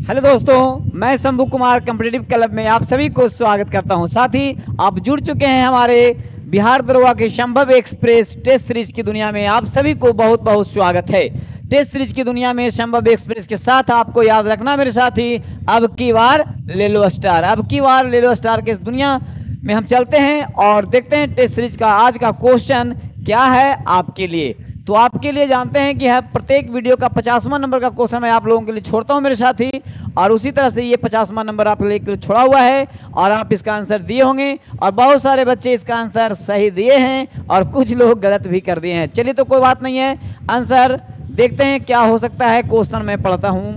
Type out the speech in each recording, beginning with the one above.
Hello दोस्तों, मैं Shambhu Kumar competitive club में आप सभी को स्वागत करता हूं। साथ ही आप जुड़ चुके हैं हमारे बिहार दरोगा के संभव एक्सप्रेस टेस्ट सीरीज की दुनिया में। आप सभी को बहुत बहुत स्वागत है। टेस्ट सीरीज की दुनिया में संभव एक्सप्रेस के साथ आपको याद रखना मेरे साथी, अब की बार ले लो स्टार। अब की बार ले लो स्टार के इस दुनिया में हम चलते हैं और देखते हैं टेस्ट सीरीज का आज का क्वेश्चन क्या है आपके लिए। तो आपके लिए जानते हैं कि प्रत्येक वीडियो का 50वां नंबर का क्वेश्चन मैं आप लोगों के लिए छोड़ता हूं मेरे साथी, और उसी तरह से ये 50वां नंबर आप लोगों के लिए छोड़ा हुआ है और आप इसका आंसर दिए होंगे। और बहुत सारे बच्चे इसका आंसर सही दिए हैं और कुछ लोग गलत भी कर दिए हैं। चलिए, तो कोई बात नहीं है, आंसर देखते हैं क्या हो सकता है। क्वेश्चन मैं पढ़ता हूं।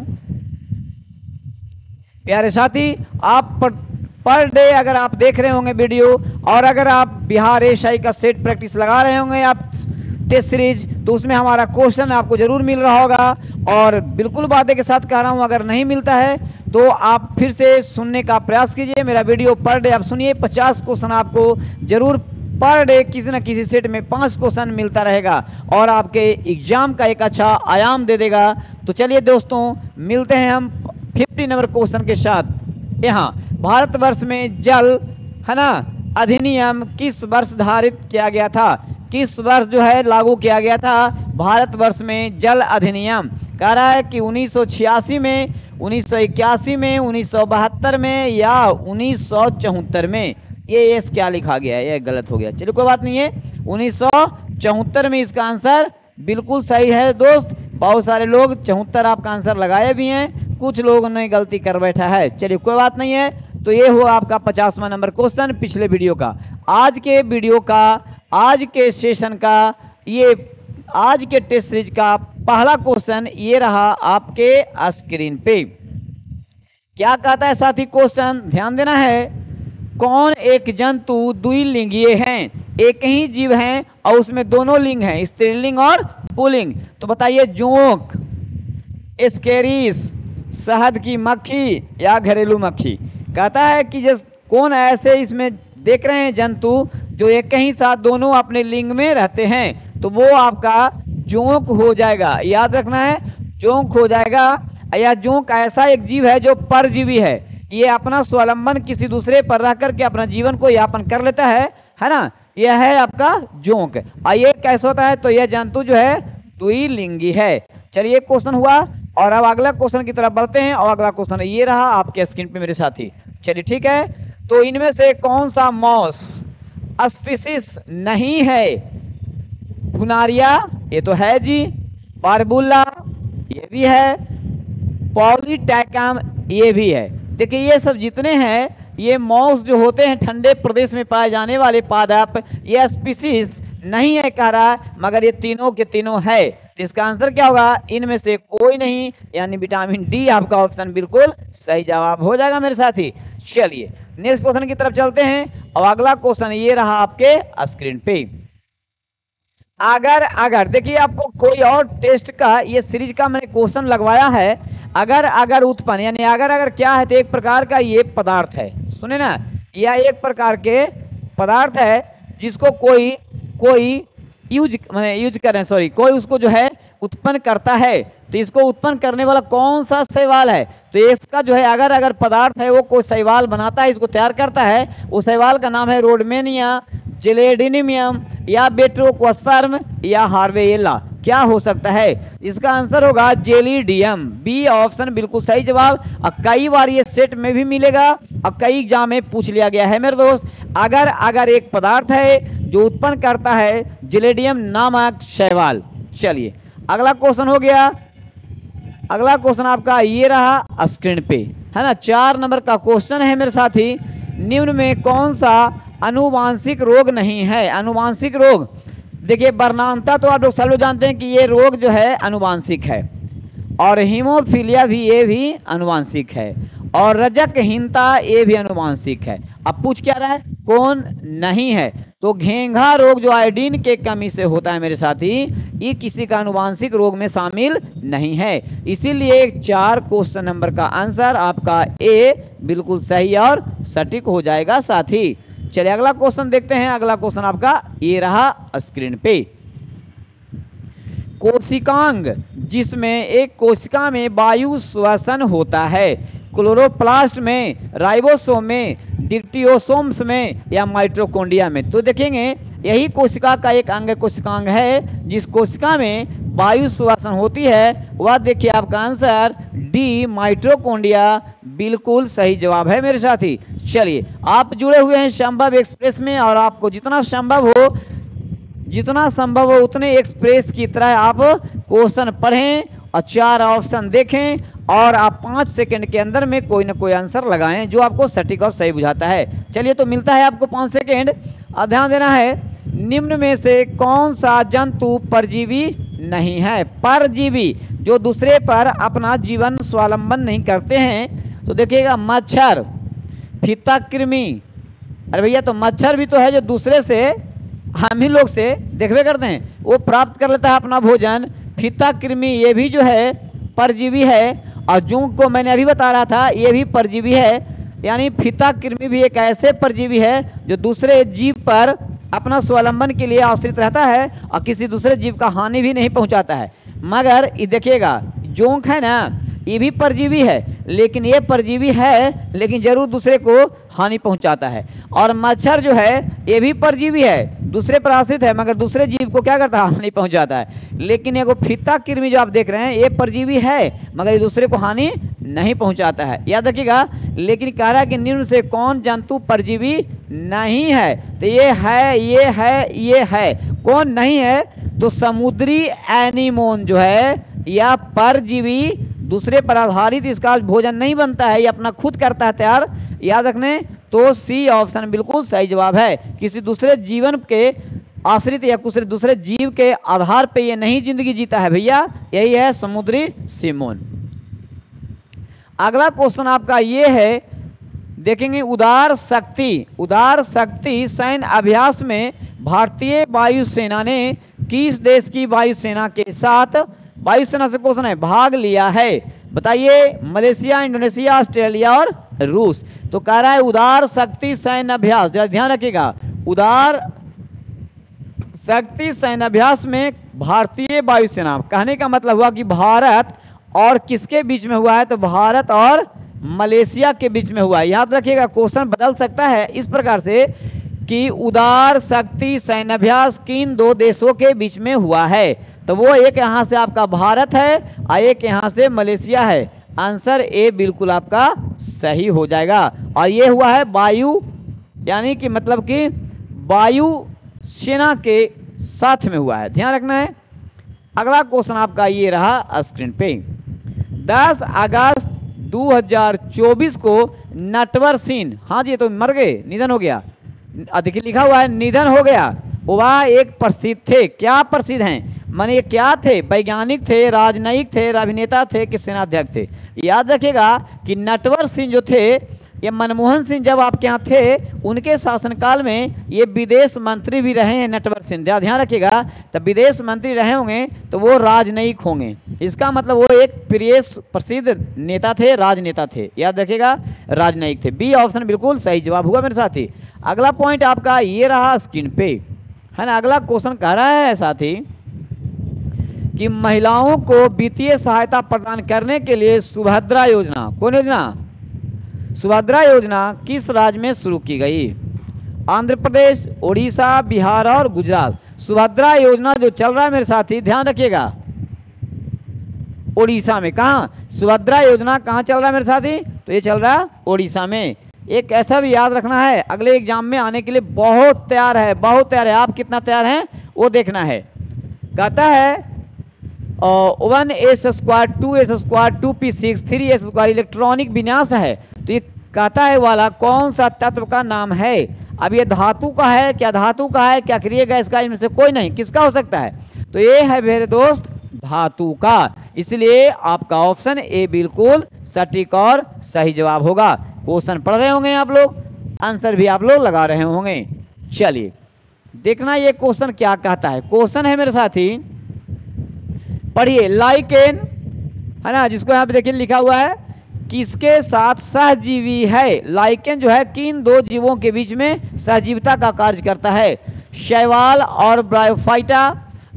प्यारे साथी, आप पर डे अगर आप देख रहे होंगे वीडियो, और अगर आप बिहार एएसआई का सेट प्रैक्टिस लगा रहे होंगे आप टेस्ट सीरीज, तो उसमें हमारा क्वेश्चन आपको जरूर मिल रहा होगा। और बिल्कुल वादे के साथ कह रहा हूं, अगर नहीं मिलता है तो आप फिर से सुनने का प्रयास कीजिए। मेरा वीडियो पर डे आप सुनिए, 50 क्वेश्चन आपको जरूर पर डे किसी न किसी सेट में 5 क्वेश्चन मिलता रहेगा और आपके एग्जाम का एक अच्छा आयाम दे देगा। तो चलिए दोस्तों, मिलते हैं हम 50 नंबर क्वेश्चन के साथ। यहाँ भारतवर्ष में जल है ना अधिनियम किस वर्ष धारित किया गया था? किस वर्ष जो है लागू किया गया था भारतवर्ष में जल अधिनियम? कह रहा है कि 1986 में, 1981 में, 1972 में या 1974 में। ये क्या लिखा गया है, ये गलत हो गया। चलिए कोई बात नहीं है, 1974 में इसका आंसर बिल्कुल सही है दोस्त। बहुत सारे लोग 74 आपका आंसर लगाए भी हैं, कुछ लोगों ने गलती कर बैठा है। चलिए कोई बात नहीं है। तो ये हुआ आपका 50वां नंबर क्वेश्चन पिछले वीडियो का। आज के वीडियो का, आज के सेशन का, ये आज के टेस्ट सीरीज का पहला क्वेश्चन ये रहा आपके स्क्रीन पे। क्या कहता है साथी क्वेश्चन, ध्यान देना है। कौन एक जंतु द्विलिंगीय हैं? एक ही जीव हैं और उसमें दोनों लिंग हैं, स्त्रीलिंग और पुल्लिंग। तो बताइए, जोंक, एस्केरिस, शहद की मक्खी या घरेलू मक्खी? कहता है कि जिस कौन ऐसे इसमें देख रहे हैं जंतु जो एक ही साथ दोनों अपने लिंग में रहते हैं, तो वो आपका जोंक हो जाएगा। याद रखना है, जोंक हो जाएगा। या जोंक ऐसा एक जीव है जो परजीवी है, ये अपना स्वावलंबन किसी दूसरे पर रह करके अपना जीवन को यापन कर लेता है ना। यह है आपका जोंक। और ये कैसे होता है? तो यह जंतु जो है द्विलिंगी है। चलिए, क्वेश्चन हुआ और अब अगला क्वेश्चन की तरफ बढ़ते हैं। और अगला क्वेश्चन ये रहा आपके स्क्रीन पे मेरे साथी। चलिए ठीक है, तो इनमें से कौन सा मॉस स्पीसीज नहीं है? फुनारिया, ये तो है जी। बारबुल्ला, ये भी है। पॉलीटैकम, ये भी है। देखिए, ये सब जितने हैं ये मॉस जो होते हैं ठंडे प्रदेश में पाए जाने वाले पादप, ये स्पीसीज नहीं है कह रहा है, मगर ये तीनों के तीनों है। तो इसका आंसर क्या होगा? इनमें से कोई नहीं, यानी विटामिन डी आपका ऑप्शन बिल्कुल सही जवाब हो जाएगा मेरे साथी। चलिए नेक्स्ट क्वेश्चन की तरफ चलते हैं। और अगला क्वेश्चन ये रहा आपके स्क्रीन पे। अगर देखिए, आपको कोई और टेस्ट का ये सीरीज का मैंने क्वेश्चन लगवाया है। अगर उत्पन्न, यानी अगर क्या है, तो एक प्रकार का ये पदार्थ है, सुने ना, यह एक प्रकार के पदार्थ है जिसको कोई कोई उसको जो है उत्पन्न करता है। तो इसको उत्पन्न करने वाला कौन सा शैवाल है? तो इसका जो है अगर पदार्थ है वो कोई शैवाल बनाता है, इसको तैयार करता है। उस शैवाल का नाम है रोडमेनिया, जेलेडिनियम या बेट्रोकोस्पर्म या हार्वेला। क्या हो सकता है? इसका आंसर होगा जेलिडियम, बी ऑप्शन बिल्कुल सही जवाब। और कई बार ये सेट में भी मिलेगा और कई एग्जाम में पूछ लिया गया है मेरे दोस्त। अगर एक पदार्थ है जो उत्पन्न करता है जेलिडियम नामक शैवाल। चलिए अगला क्वेश्चन हो गया। अगला क्वेश्चन आपका ये रहा स्क्रीन पे, है ना। 4 नंबर का क्वेश्चन है मेरे साथी। निम्न में कौन सा आनुवांशिक रोग नहीं है? आनुवांशिक रोग, देखिए वर्णांता तो आप लोग सब लोग जानते हैं कि ये रोग जो है आनुवांशिक है, और हीमोफीलिया भी ये भी आनुवांशिक है, और रजकहीनता ये भी आनुवांशिक है। अब पूछ क्या रहा है, कौन नहीं है? तो घेंघा रोग जो आयोडीन के कमी से होता है मेरे साथी, ये किसी का आनुवांशिक रोग में शामिल नहीं है। इसीलिए 4 क्वेश्चन नंबर का आंसर आपका ए बिल्कुल सही और सटीक हो जाएगा साथी। चलिए अगला क्वेश्चन देखते हैं। अगला क्वेश्चन आपका ये रहा स्क्रीन पे। कोशिकांग, जिसमें एक कोशिका में वायु श्वसन होता है। क्लोरोप्लास्ट में, राइबोसोम में, डिक्टियोसोम्स में या माइटोकॉन्ड्रिया में। तो देखेंगे यही कोशिका का एक अंग कोशिकांग है जिस कोशिका में वायु श्वसन होती है। वह देखिए आपका आंसर डी माइटोकॉन्ड्रिया बिल्कुल सही जवाब है मेरे साथी। चलिए आप जुड़े हुए हैं संभव एक्सप्रेस में और आपको जितना संभव हो उतने एक्सप्रेस की तरह आप क्वेश्चन पढ़ें और 4 ऑप्शन देखें और आप 5 सेकंड के अंदर में कोई ना कोई आंसर लगाएं जो आपको सटीक और सही बुझाता है। चलिए तो मिलता है आपको 5 सेकंड। ध्यान देना है, निम्न में से कौन सा जंतु परजीवी नहीं है? परजीवी जो दूसरे पर अपना जीवन स्वावलंबन नहीं करते हैं। तो देखिएगा मच्छर, फीता कृमि। अरे भैया तो मच्छर भी तो है जो दूसरे से, हम ही लोग से देखबे करते हैं, वो प्राप्त कर लेता है अपना भोजन। फीता कृमि ये भी जो है परजीवी है। और जोंक को मैंने अभी बता रहा था ये भी परजीवी है। यानी फीता कृमि भी एक ऐसे परजीवी है जो दूसरे जीव पर अपना स्वावलंबन के लिए आश्रित रहता है और किसी दूसरे जीव का हानि भी नहीं पहुंचाता है। मगर ये देखिएगा जोंक है ना, ये भी परजीवी है, लेकिन ये परजीवी है लेकिन जरूर दूसरे को हानि पहुंचाता है। और मच्छर जो है ये भी परजीवी है, दूसरे पर आश्रित है मगर दूसरे जीव को क्या करता है? हानि पहुंचाता है। लेकिन एगो फीता कृमि जो आप देख रहे हैं ये परजीवी है मगर ये दूसरे को हानि नहीं पहुंचाता है, याद रखिएगा। लेकिन कह रहा है कि निम्न से कौन जंतु परजीवी नहीं है? तो ये है, ये है, ये है। कौन नहीं है? तो समुद्री एनीमोन जो है या परजीवी दूसरे पर आधारित इसका भोजन नहीं बनता है, ये अपना खुद करता है तैयार, याद रखने। तो सी ऑप्शन बिल्कुल सही जवाब है। किसी दूसरे जीवन के आश्रित या कुछ दूसरे जीव के आधार पे ये नहीं जिंदगी जीता है भैया, यही है समुद्री सीमोन। अगला क्वेश्चन आपका ये है, देखेंगे उदार शक्ति सैन्य अभ्यास में भारतीय वायुसेना ने किस देश की वायुसेना के साथ, वायुसेना से क्वेश्चन है, भाग लिया है? बताइए। मलेशिया, इंडोनेशिया, ऑस्ट्रेलिया और रूस। तो कह रहा है उदार शक्ति सैन्य अभ्यास, जरा ध्यान रखिएगा, उदार शक्ति सैन्य अभ्यास में भारतीय वायुसेना, कहने का मतलब हुआ कि भारत और किसके बीच में हुआ है? तो भारत और मलेशिया के बीच में हुआ है। याद रखिएगा क्वेश्चन बदल सकता है इस प्रकार से कि उदार शक्ति सैन्य अभ्यास किन 2 देशों के बीच में हुआ है? तो वो एक यहाँ से आपका भारत है और एक यहाँ से मलेशिया है। आंसर ए बिल्कुल आपका सही हो जाएगा। और ये हुआ है वायु, यानी कि मतलब कि वायु सेना के साथ में हुआ है, ध्यान रखना है। अगला क्वेश्चन आपका ये रहा स्क्रीन पे। 10 अगस्त 2024 को नटवर सिंह, हाँ जी तो मर गए, निधन हो गया, अधिक लिखा हुआ है निधन हो गया। वह एक प्रसिद्ध थे, क्या प्रसिद्ध हैं? माने ये क्या थे? वैज्ञानिक थे, राजनयिक थे, अभिनेता थे कि सेनाध्यक्ष थे? याद रखिएगा कि नटवर सिंह जो थे ये मनमोहन सिंह जब आपके यहाँ थे उनके शासनकाल में ये विदेश मंत्री भी रहे हैं नटवर सिंह, ध्यान रखिएगा। तब विदेश मंत्री रहे होंगे तो वो राजनयिक होंगे, इसका मतलब वो एक प्रिय प्रसिद्ध नेता थे, राजनेता थे, याद रखिएगा राजनयिक थे। बी ऑप्शन बिल्कुल सही जवाब हुआ मेरे साथी। अगला पॉइंट आपका ये रहा स्क्रीन पे, है ना। अगला क्वेश्चन कह रहा है साथी कि महिलाओं को वित्तीय सहायता प्रदान करने के लिए सुभद्रा योजना, कौन योजना? सुभद्रा योजना किस राज्य में शुरू की गई? आंध्र प्रदेश, ओडिशा, बिहार और गुजरात। सुभद्रा योजना जो चल रहा है मेरे साथी ध्यान रखिएगा ओडिशा में। कहाँ सुभद्रा योजना कहाँ चल रहा है मेरे साथी? तो ये चल रहा है ओडिशा में। एक ऐसा भी याद रखना है, अगले एग्जाम में आने के लिए बहुत तैयार है, बहुत तैयार है। आप कितना तैयार हैं वो देखना है। कहता है 1s² 2s² 2p6 3s² electronic विन्यास है। तो ये कहता है वाला कौन सा तत्व का नाम है? अब ये धातु का है, क्या धातु का है, क्या क्रिय गैस का? इनमें से कोई नहीं, किसका हो सकता है? तो ये है मेरे दोस्त धातु का। इसलिए आपका ऑप्शन ए बिल्कुल सटीक और सही जवाब होगा। क्वेश्चन पढ़ रहे होंगे आप लोग, आंसर भी आप लोग लगा रहे होंगे। चलिए देखना ये क्वेश्चन क्या कहता है। क्वेश्चन है मेरे साथी, पढ़िए। लाइकेन है ना, जिसको यहाँ पे देखिए लिखा हुआ है किसके साथ सहजीवी है? लाइकेन जो है किन 2 जीवों के बीच में सहजीविता का कार्य करता है? शैवाल और ब्रायोफाइटा,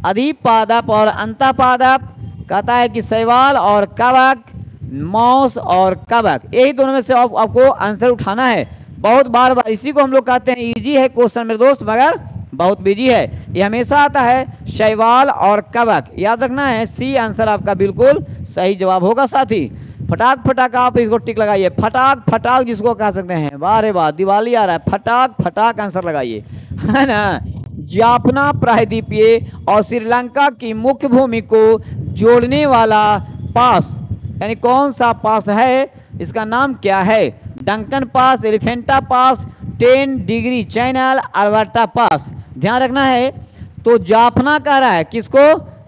अधिपादप और अंतःपादप, कहता है कि शैवाल और कवक, मौस और कवक, यही दोनों में से आपको आंसर उठाना है। बहुत बार बार इसी को हम लोग कहते हैं इजी है क्वेश्चन मेरे दोस्त, मगर बहुत बिजी है। ये हमेशा आता है शैवाल और कवक, याद रखना है। सी आंसर आपका बिल्कुल सही जवाब होगा साथी। फटाक फटाक आप इसको टिक लगाइए, फटाक फटाक जिसको कह सकते हैं, वाह रे वाह, दिवाली आ रहा है, फटाक फटाक आंसर लगाइए, है ना। जाफना प्रायद्वीपीय और श्रीलंका की मुख्य भूमि को जोड़ने वाला पास, यानी कौन सा पास है, इसका नाम क्या है? डंकन पास, एलिफेंटा पास, 10 डिग्री चैनल, अल्बर्टा पास। ध्यान रखना है। तो जाफना कह रहा है, किसको?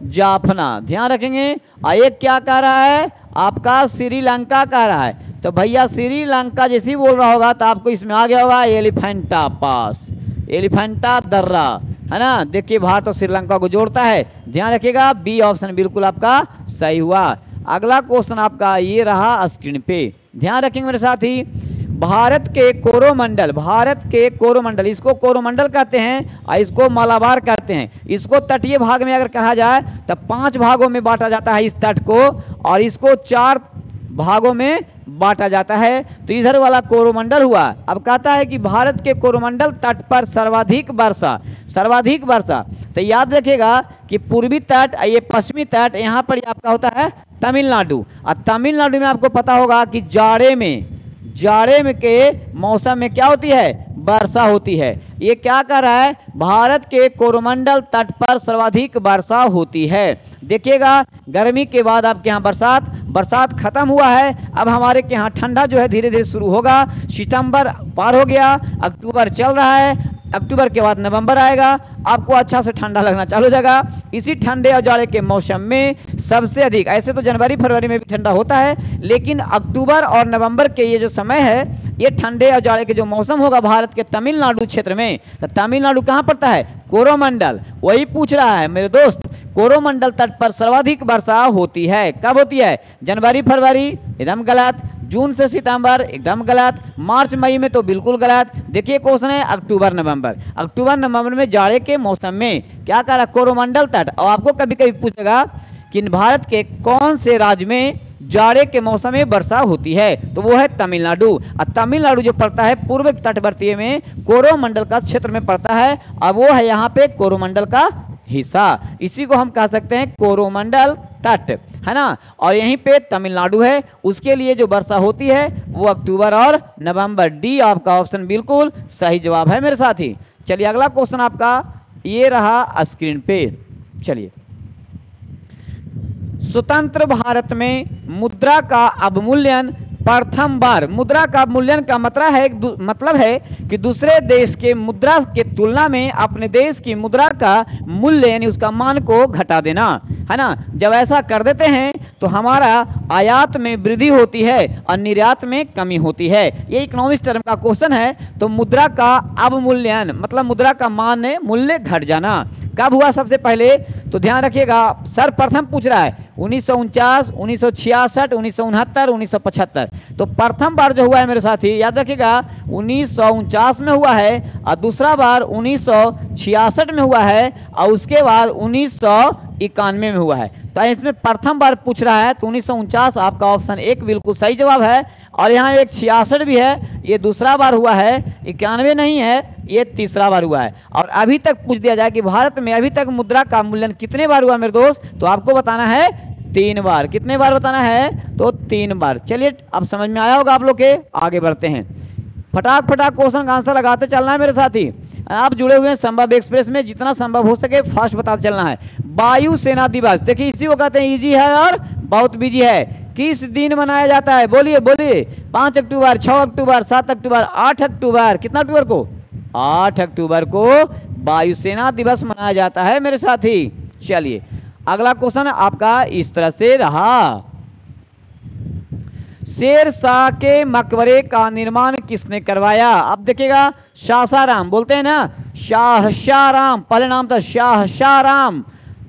जाफना, ध्यान रखेंगे। एक क्या कह रहा है आपका? श्रीलंका कह रहा है। तो भैया श्रीलंका जैसे ही बोल रहा होगा तो आपको इसमें आ गया होगा एलिफेंटा पास, एलिफेंटा दर्रा, है ना। देखिए भारत और श्रीलंका को जोड़ता है, ध्यान रखिएगा। बी ऑप्शन बिल्कुल आपका सही हुआ। अगला क्वेश्चन आपका ये रहा स्क्रीन पे, ध्यान रखेंगे मेरे साथी। भारत के कोरोमंडल, भारत के कोरोमंडल, इसको कोरोमंडल कहते हैं और इसको मालाबार कहते हैं। इसको तटीय भाग में अगर कहा जाए तो 5 भागों में बांटा जाता है इस तट को, और इसको 4 भागों में बांटा जाता है। तो इधर वाला कोरोमंडल हुआ। अब कहता है कि भारत के कोरोमंडल तट पर सर्वाधिक वर्षा, सर्वाधिक वर्षा। तो याद रखिएगा कि पूर्वी तट, ये पश्चिमी तट, यहाँ पर आपका होता है तमिलनाडु। और तमिलनाडु में आपको पता होगा कि जाड़े में के मौसम में क्या होती है? वर्षा होती है। ये क्या कह रहा है? भारत के कोरोमंडल तट पर सर्वाधिक वर्षा होती है। देखिएगा गर्मी के बाद आपके यहाँ बरसात खत्म हुआ है। अब हमारे के यहाँ ठंडा जो है धीरे धीरे शुरू होगा। सितंबर पार हो गया, अक्टूबर चल रहा है, अक्टूबर के बाद नवंबर आएगा, आपको अच्छा से ठंडा लगना चालू हो जाएगा। इसी ठंडे और जाड़े के मौसम में सबसे अधिक, ऐसे तो जनवरी फरवरी में भी ठंडा होता है, लेकिन अक्टूबर और नवंबर के ये जो समय है, ये ठंडे और जाड़े के जो मौसम होगा भारत के तमिलनाडु क्षेत्र में। तो तमिलनाडु कहाँ पड़ता है? कोरोमंडल। वही पूछ रहा है मेरे दोस्त, कोरोमंडल तट पर सर्वाधिक वर्षा होती है। कब होती है? जनवरी फरवरी, एकदम गलत। जून से सितंबर, एकदम गलत। मार्च मई में तो बिल्कुल गलत। देखिए क्वेश्चन है अक्टूबर नवंबर, अक्टूबर नवंबर में जाड़े के मौसम में क्या कह रहा? कोरोमंडल तट। और आपको कभी कभी पूछेगा कि भारत के कौन से राज्य में जाड़े के मौसम में वर्षा होती है, तो वो है तमिलनाडु। और तमिलनाडु जो पड़ता है पूर्व तटवर्तीय में कोरोमंडल का क्षेत्र में पड़ता है, और वो है यहाँ पे कोरोमंडल का हिस्सा। इसी को हम कह सकते हैं कोरोमंडल तट, है ना। और यहीं पे तमिलनाडु है, उसके लिए जो वर्षा होती है वो अक्टूबर और नवंबर। डी आपका ऑप्शन बिल्कुल सही जवाब है मेरे साथी। चलिए अगला क्वेश्चन आपका ये रहा स्क्रीन पे। चलिए, स्वतंत्र भारत में मुद्रा का अवमूल्यन प्रथम बार, मुद्रा का अवमूल्यन का मतलब है कि दूसरे देश के मुद्रा के तुलना में अपने देश की मुद्रा का मूल्य यानी उसका मान को घटा देना, है ना। जब ऐसा कर देते हैं तो हमारा आयात में वृद्धि होती है और निर्यात में कमी होती है। ये इकोनॉमिक्स टर्म का क्वेश्चन है। तो मुद्रा का अवमूल्यन मतलब मुद्रा का मान मूल्य घट जाना कब हुआ? सबसे पहले तो ध्यान रखिएगा, सर्वप्रथम पूछ रहा है 1949, 1966, 1969, 1975। तो प्रथम बार जो हुआ है मेरे साथी याद रखिएगा 1949 में हुआ है, और दूसरा बार 1966 में हुआ है, और उसके बाद 1991 में हुआ है। तो इसमें प्रथम बार पूछ रहा है तो 1949 आपका ऑप्शन एक बिल्कुल सही जवाब है। और यहाँ एक 66 भी है, ये दूसरा बार हुआ है। 91 नहीं है, ये तीसरा बार हुआ है। और अभी तक पूछ दिया जाए कि भारत में अभी तक मुद्रा का मूल्यन कितने बार हुआ मेरे दोस्त, तो आपको बताना है 3 बार। कितने बार बताना है? तो 3 बार। चलिए अब समझ में आया होगा आप लोग के, आगे बढ़ते हैं। फटाक फटाक क्वेश्चन का आंसर लगाते चलना है मेरे साथी। आप जुड़े हुए हैं संभव एक्सप्रेस में, जितना संभव हो सके फास्ट बताते चलना है। वायु सेना दिवस, देखिए इसी को कहते हैं इजी है और बहुत बिजी है। किस दिन मनाया जाता है? बोलिए बोलिए। 5 अक्टूबर, 6 अक्टूबर, 7 अक्टूबर, 8 अक्टूबर। कितना अक्टूबर को? 8 अक्टूबर को वायुसेना दिवस मनाया जाता है मेरे साथी। चलिए अगला क्वेश्चन आपका इस तरह से रहा, शेर शाह के मकबरे का निर्माण किसने करवाया? अब देखिएगा शासाराम बोलते हैं ना, शाहशाराम, पहले नाम था शाहशाराम,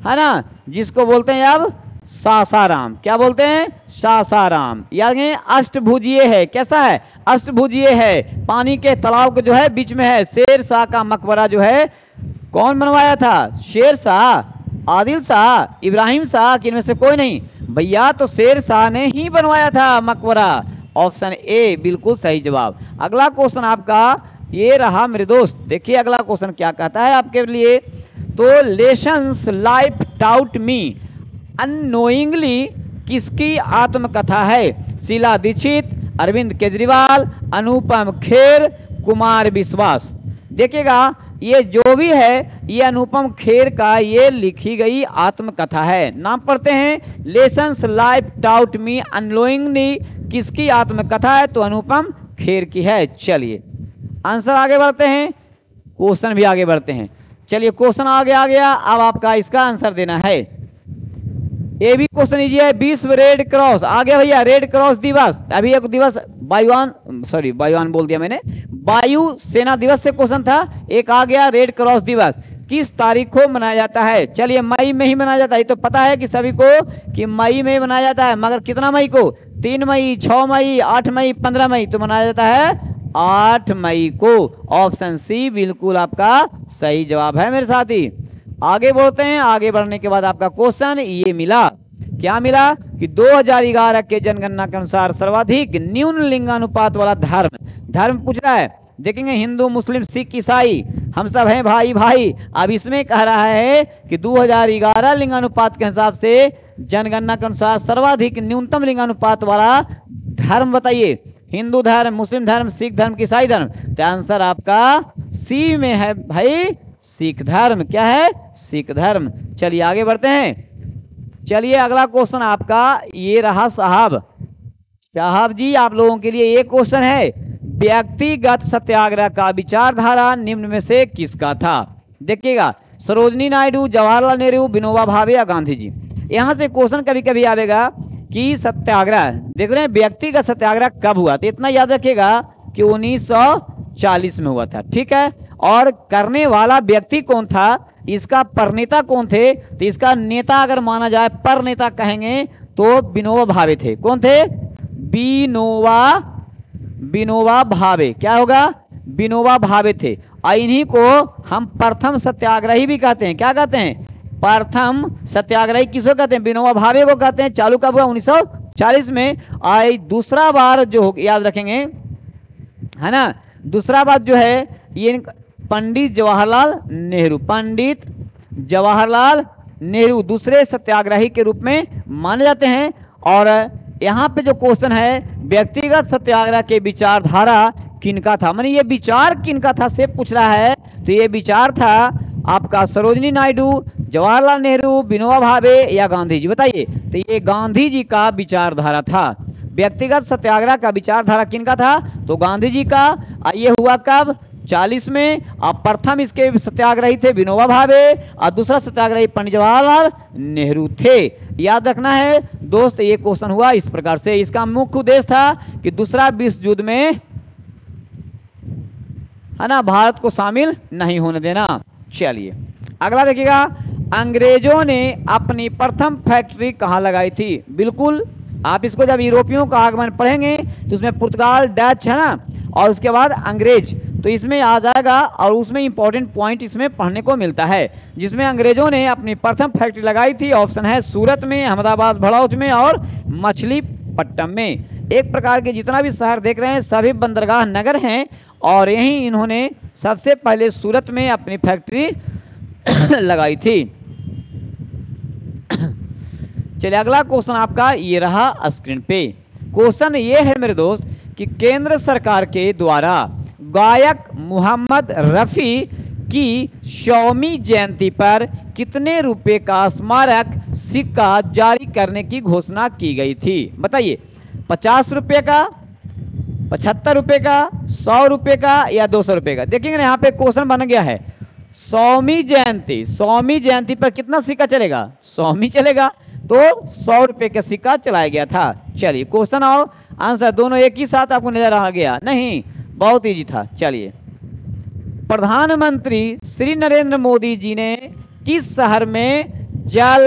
है ना, जिसको बोलते हैं अब सासाराम। क्या बोलते हैं? सासाराम। यानी अष्टभुजीय है। कैसा है? अष्टभुजीय है, पानी के तालाब के जो है बीच में है। शेर शाह का मकबरा जो है कौन बनवाया था? शेर शाह। आदिल शाह, इब्राहिम शाह, कि इनमें से कोई नहीं? भैया तो शेर शाह ने ही बनवाया था मकबरा। ऑप्शन ए बिल्कुल सही जवाब। अगला क्वेश्चन आपका ये रहा मेरे दोस्त। देखिए अगला क्वेश्चन क्या कहता है आपके लिए। तो लेसन्स लाइफ टाउट मी अननोइंगली किसकी आत्मकथा है? शीला दीक्षित, अरविंद केजरीवाल, अनुपम खेर, कुमार विश्वास। देखिएगा ये जो भी है ये अनुपम खेर का ये लिखी गई आत्मकथा है। नाम पढ़ते हैं, लेसन्स लाइफ टाउट मी अननोइंगली किसकी आत्मकथा है? तो अनुपम खेर की है। चलिए आंसर आगे बढ़ते हैं, क्वेश्चन भी आगे बढ़ते हैं। चलिए क्वेश्चन आगे आ गया, अब आपका इसका आंसर देना है। ये भी क्वेश्चन इजी है। विश्व रेड क्रॉस आ गया भैया, रेड क्रॉस दिवस। अभी एक दिवस वायुयान बोल दिया मैंने, वायु सेना दिवस से क्वेश्चन था, एक आ गया रेड क्रॉस दिवस किस तारीख को मनाया जाता है? चलिए मई में ही मनाया जाता है, तो पता है कि सभी को कि मई में मनाया जाता है, मगर कितना मई को? 3 मई, 6 मई, 8 मई, 15 मई, तो मनाया जाता है 8 मई को। ऑप्शन सी बिल्कुल आपका सही जवाब है मेरे साथी। आगे बढ़ते हैं, आगे बढ़ने के बाद आपका क्वेश्चन ये मिला, क्या मिला कि 2011 के जनगणना के अनुसार सर्वाधिक न्यून लिंगानुपात वाला धर्म पूछ रहा है। देखेंगे हिंदू, मुस्लिम, सिख, ईसाई, हम सब हैं भाई भाई। अब इसमें कह रहा है कि 2011 लिंगानुपात के हिसाब से जनगणना के अनुसार सर्वाधिक न्यूनतम लिंगानुपात वाला धर्म बताइए। हिंदू धर्म, मुस्लिम धर्म, सिख धर्म, ईसाई धर्म। तो आंसर आपका सी में है भाई, सिख धर्म। क्या है? सिख धर्म। चलिए आगे बढ़ते हैं। चलिए अगला क्वेश्चन आपका ये रहा साहब जी, आप लोगों के लिए ये क्वेश्चन है, व्यक्तिगत सत्याग्रह का विचारधारा निम्न में से किसका था? देखिएगा सरोजनी नायडू, जवाहरलाल नेहरू, विनोबा भावे या गांधी जी। यहां से क्वेश्चन कभी कभी आएगा कि सत्याग्रह, देख रहे हैं व्यक्तिगत सत्याग्रह कब हुआ? तो इतना याद रखिएगा कि 1940 में हुआ था, ठीक है। और करने वाला व्यक्ति कौन था, इसका प्रणेता कौन थे? तो इसका नेता अगर माना जाए, प्रणेता कहेंगे तो विनोबा भावे थे। कौन थे? विनोबा भावे। क्या होगा? विनोबा भावे थे। और इन्हीं को हम प्रथम सत्याग्रही भी कहते हैं। क्या कहते हैं? प्रथम सत्याग्रही किसको कहते हैं? विनोबा भावे को कहते हैं। चालू कब हुआ? 1940 में। और दूसरा बार जो याद रखेंगे है ना, दूसरा बात जो है ये पंडित जवाहरलाल नेहरू दूसरे सत्याग्रही के रूप में माने जाते हैं। और यहाँ पे जो क्वेश्चन है व्यक्तिगत सत्याग्रह के विचारधारा किनका था, माने ये विचार किनका था से पूछ रहा है। तो ये विचार था आपका सरोजनी नायडू, जवाहरलाल नेहरू, विनोबा भावे या गांधी जी। बताइए। तो ये गांधी जी का विचारधारा था। व्यक्तिगत सत्याग्रह का विचारधारा किनका था? तो गांधी जी का। ये हुआ कब? 40 में। अब प्रथम इसके सत्याग्रही थे विनोबा भावे और दूसरा सत्याग्रही पंडित जवाहरलाल नेहरू थे। याद रखना है दोस्त, ये क्वेश्चन हुआ इस प्रकार से। इसका मुख्य उद्देश्य था कि दूसरा विश्व युद्ध में है ना भारत को शामिल नहीं होने देना। चलिए अगला देखिएगा, अंग्रेजों ने अपनी प्रथम फैक्ट्री कहाँ लगाई थी? बिल्कुल आप इसको जब यूरोपियों का आगमन पढ़ेंगे तो उसमें पुर्तगाल, डच है ना, और उसके बाद अंग्रेज, तो इसमें आ जाएगा। और उसमें इंपॉर्टेंट पॉइंट इसमें पढ़ने को मिलता है, जिसमें अंग्रेजों ने अपनी प्रथम फैक्ट्री लगाई थी। ऑप्शन है सूरत में, अहमदाबाद, भड़ौच में और मछलीपट्टनम में। एक प्रकार के जितना भी शहर देख रहे हैं सभी बंदरगाह नगर हैं, और यहीं इन्होंने सबसे पहले सूरत में अपनी फैक्ट्री लगाई थी। चलिए अगला क्वेश्चन आपका ये रहा स्क्रीन पे। क्वेश्चन ये है मेरे दोस्त कि केंद्र सरकार के द्वारा गायक मोहम्मद रफ़ी की 100वीं जयंती पर कितने रुपए का स्मारक सिक्का जारी करने की घोषणा की गई थी? बताइए। 50 रुपये का, 75 रुपये का, 100 रुपये का या 200 रुपये का? देखिएगा यहाँ पे क्वेश्चन बन गया है 100वीं जयंती पर कितना सिक्का चलेगा? 100वीं चलेगा, तो 100 रुपये का सिक्का चलाया गया था। चलिए क्वेश्चन और आंसर दोनों एक ही साथ आपको नजर आ गया? नहीं, बहुत इजी था। चलिए, प्रधानमंत्री श्री नरेंद्र मोदी जी ने किस शहर में जल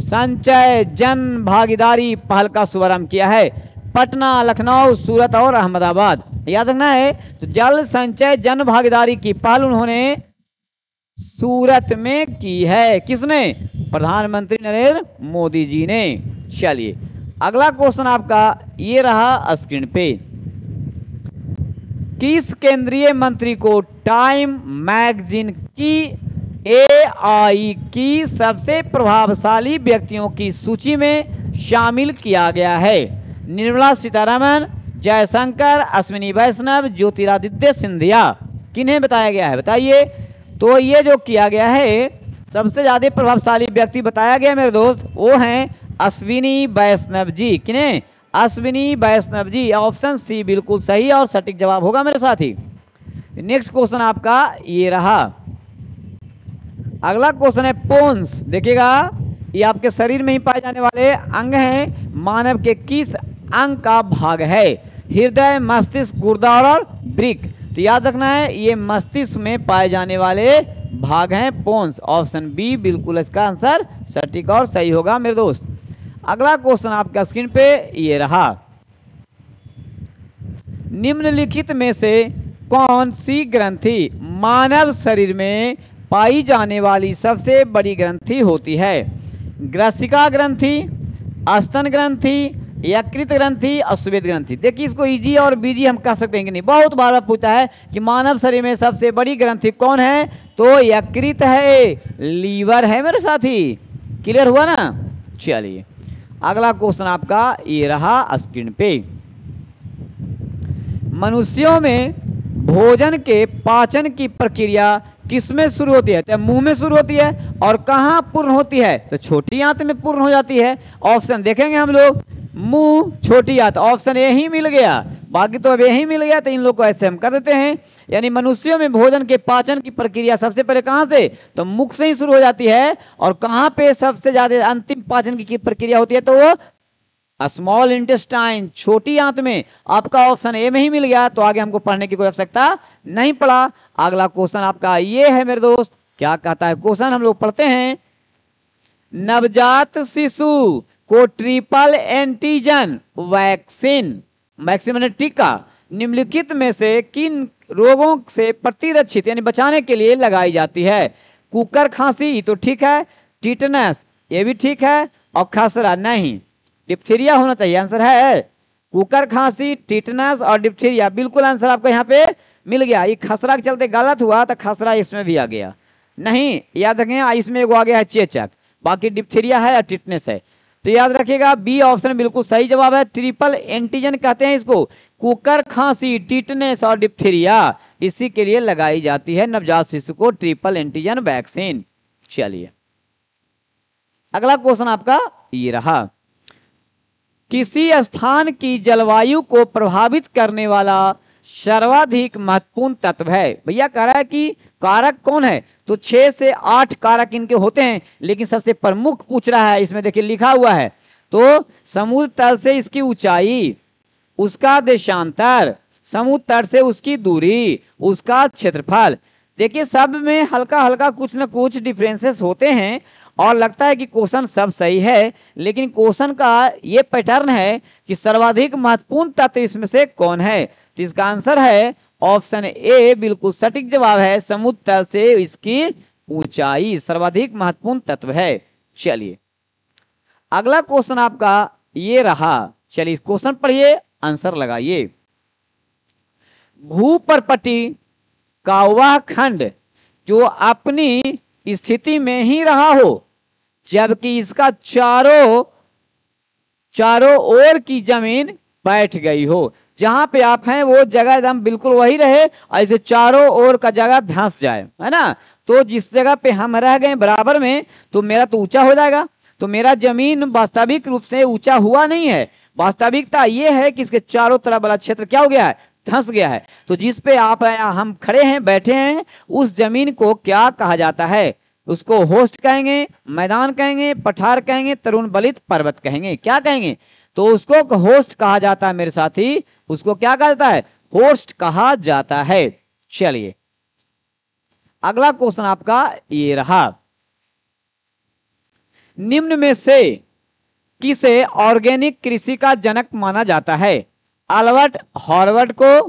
संचय जन भागीदारी पहल का शुभारंभ किया है? पटना, लखनऊ, सूरत और अहमदाबाद। याद रखना है। तो जल संचय जन भागीदारी की पहल उन्होंने सूरत में की है। किसने? प्रधानमंत्री नरेंद्र मोदी जी ने। चलिए अगला क्वेश्चन आपका ये रहा स्क्रीन पे। किस केंद्रीय मंत्री को टाइम मैगजीन की एआई की सबसे प्रभावशाली व्यक्तियों की सूची में शामिल किया गया है? निर्मला सीतारमण, जयशंकर, अश्विनी वैष्णव, ज्योतिरादित्य सिंधिया। किन्हें बताया गया है बताइए? तो ये जो किया गया है सबसे ज्यादा प्रभावशाली व्यक्ति बताया गया मेरे दोस्त, वो हैं अश्विनी वैष्णव जी। किन्हें? अश्विनी वैष्णव जी। ऑप्शन सी बिल्कुल सही और सटीक जवाब होगा मेरे साथी। नेक्स्ट क्वेश्चन आपका ये रहा। अगला क्वेश्चन है पोन्स। देखिएगा ये आपके शरीर में ही पाए जाने वाले अंग हैं। मानव के किस अंग का भाग है? हृदय, मस्तिष्क, गुर्दा और वृक्क। तो याद रखना है ये मस्तिष्क में पाए जाने वाले भाग हैं पोन्स। ऑप्शन बी बिल्कुल इसका आंसर सटीक और सही होगा मेरे दोस्त। अगला क्वेश्चन आपका स्क्रीन पे ये रहा। निम्नलिखित में से कौन सी ग्रंथि मानव शरीर में पाई जाने वाली सबसे बड़ी ग्रंथि होती है? ग्रसिका ग्रंथि, स्तन ग्रंथि, यकृत ग्रंथि और श्वेत ग्रंथि। देखिए इसको इजी और बीजी हम कह सकते हैं कि नहीं, बहुत बार पूछा है कि मानव शरीर में सबसे बड़ी ग्रंथि कौन है? तो यकृत है, लीवर है मेरे साथी। क्लियर हुआ ना? चलिए अगला क्वेश्चन आपका ये रहा स्क्रीन पे। मनुष्यों में भोजन के पाचन की प्रक्रिया किसमें शुरू होती है? तो मुंह में शुरू होती है। और कहाँ पूर्ण होती है? तो छोटी आंत में पूर्ण हो जाती है। ऑप्शन देखेंगे हम लोग, मुंह, छोटी आंत। ऑप्शन ए ही मिल गया, बाकी तो अब यही मिल गया, तो इन लोग को ऐसे हम कर देते हैं। यानी मनुष्यों में भोजन के पाचन की प्रक्रिया सबसे पहले कहाँ से? तो मुख से ही शुरू हो जाती है। और कहाँ पे सबसे ज्यादा अंतिम पाचन की प्रक्रिया होती है? तो वो स्मॉल इंटेस्टाइन, छोटी आंत में। आपका ऑप्शन ए में ही मिल गया, तो आगे हमको पढ़ने की कोई आवश्यकता नहीं पड़ा। अगला क्वेश्चन आपका ये है मेरे दोस्त, क्या कहता है क्वेश्चन, हम लोग पढ़ते हैं। नवजात शिशु को ट्रिपल एंटीजन वैक्सीन मैंने टीका निम्नलिखित में से किन रोगों से प्रतिरक्षित यानी बचाने के लिए लगाई जाती है? कुकर खांसी तो ठीक है, टिटनस ये भी ठीक है, और खसरा नहीं। डिप्थीरिया होना चाहिए, आंसर है कुकर खांसी, टिटनस और डिप्थीरिया। बिल्कुल आंसर आपको यहाँ पे मिल गया। ये खसरा के चलते गलत हुआ, तो खसरा इसमें भी आ गया नहीं, याद रखें इसमें एक आ गया है चेचक, बाकी डिप्थीरिया है और टिटनेस है। तो याद रखिएगा बी ऑप्शन बिल्कुल सही जवाब है। ट्रिपल एंटीजन कहते हैं इसको, कुकर खांसी, टिटनेस और डिप्थीरिया, इसी के लिए लगाई जाती है नवजात शिशु को ट्रिपल एंटीजन वैक्सीन। चलिए अगला क्वेश्चन आपका ये रहा। किसी स्थान की जलवायु को प्रभावित करने वाला सर्वाधिक महत्वपूर्ण तत्व है? भैया कह रहा है कि कारक कौन है? तो 6 से 8 कारक इनके होते हैं, लेकिन सबसे प्रमुख पूछ रहा है, इसमें देखिए लिखा हुआ है। तो समुद्र तल से इसकी ऊंचाई, उसका देशांतर, समुद्र तल से उसकी दूरी, उसका क्षेत्रफल। देखिए सब में हल्का हल्का कुछ न कुछ डिफरेंसेस होते हैं, और लगता है कि क्वेश्चन सब सही है, लेकिन क्वेश्चन का ये पैटर्न है कि सर्वाधिक महत्वपूर्ण तत्व इसमें से कौन है? तो इसका आंसर है ऑप्शन ए बिल्कुल सटीक जवाब है, समुद्र तल से इसकी ऊंचाई सर्वाधिक महत्वपूर्ण तत्व है। चलिए अगला क्वेश्चन आपका ये रहा। चलिए क्वेश्चन पढ़िए, आंसर लगाइए। भूपर्पटी का वह खंड जो अपनी स्थिति में ही रहा हो, जबकि इसका चारों ओर की जमीन बैठ गई हो। जहां पे आप हैं वो जगह एकदम बिल्कुल वही रहे, ऐसे चारों ओर का जगह धंस जाए, है ना। तो जिस जगह पे हम रह गए बराबर में, तो मेरा तो ऊंचा हो जाएगा। तो मेरा जमीन वास्तविक रूप से ऊंचा हुआ नहीं है, वास्तविकता ये है कि इसके चारों तरफ वाला क्षेत्र क्या हो गया है? धंस गया है। तो जिस पे आप हम खड़े हैं, बैठे हैं, उस जमीन को क्या कहा जाता है? उसको होस्ट कहेंगे, मैदान कहेंगे, पठार कहेंगे, तरुण बलित पर्वत कहेंगे, क्या कहेंगे? तो उसको होस्ट कहा जाता है मेरे साथी, उसको क्या कहा जाता है? होस्ट कहा जाता है। चलिए अगला क्वेश्चन आपका ये रहा। निम्न में से किसे ऑर्गेनिक कृषि का जनक माना जाता है? अल्बर्ट हॉवर्ड को,